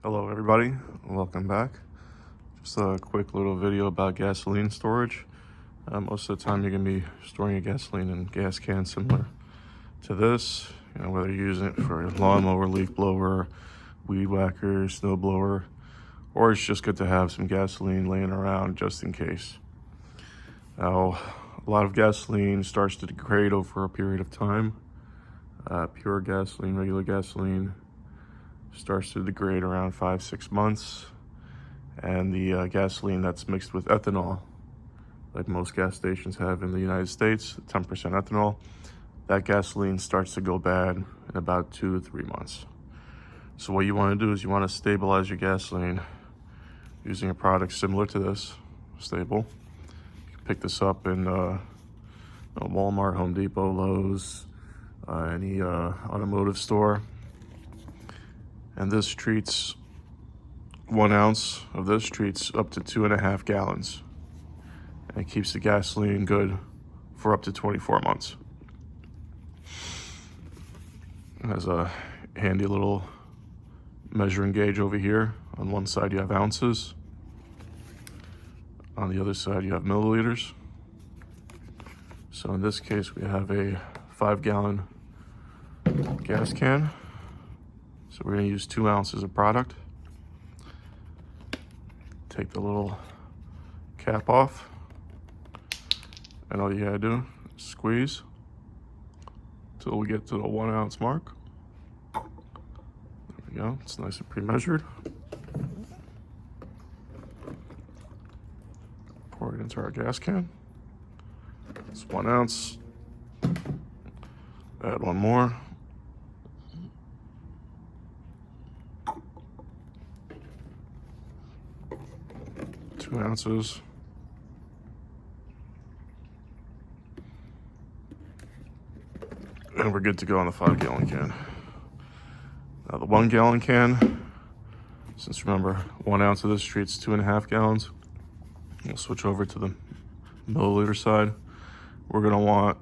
Hello everybody, welcome back. Just a quick little video about gasoline storage. Most of the time you're going to be storing your gasoline in gas cans similar to this, whether you're using it for a lawnmower, leaf blower, weed whacker, snow blower, or it's just good to have some gasoline laying around just in case. Now, a lot of gasoline starts to degrade over a period of time. Pure gasoline, regular gasoline, starts to degrade around 5-6 months, and the gasoline that's mixed with ethanol, like most gas stations have in the United States, 10% ethanol, that gasoline starts to go bad in about 2 to 3 months. So what you want to do is you want to stabilize your gasoline using a product similar to this, sta-bil. You can pick this up in Walmart, Home Depot, Lowe's, any automotive store. And this treats 1 ounce of this treats up to 2.5 gallons. And it keeps the gasoline good for up to 24 months. It has a handy little measuring gauge over here. On one side you have ounces. On the other side you have milliliters. So in this case we have a 5-gallon gas can. So we're going to use 2 ounces of product. Take the little cap off, and all you gotta do is squeeze until we get to the 1 ounce mark. There we go, it's nice and pre-measured. Pour it into our gas can. It's 1 ounce. Add 1 more. 2 ounces. And we're good to go on the 5-gallon can. Now the 1-gallon can, since remember 1 ounce of this treats 2.5 gallons, we'll switch over to the milliliter side. We're gonna want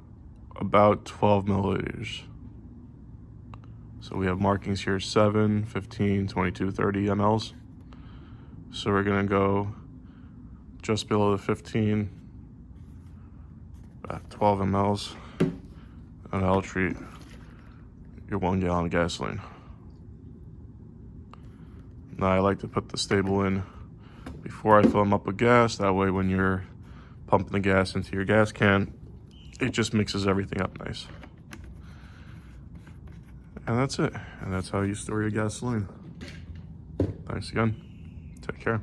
about 12 milliliters. So we have markings here, 7, 15, 22, 30 mLs. So we're gonna go just below the 15, 12 mLs, and that'll treat your 1 gallon of gasoline. Now I like to put the sta-bil in before I fill them up with gas. That way when you're pumping the gas into your gas can, it just mixes everything up nice. And that's it. And that's how you store your gasoline. Thanks again. Take care.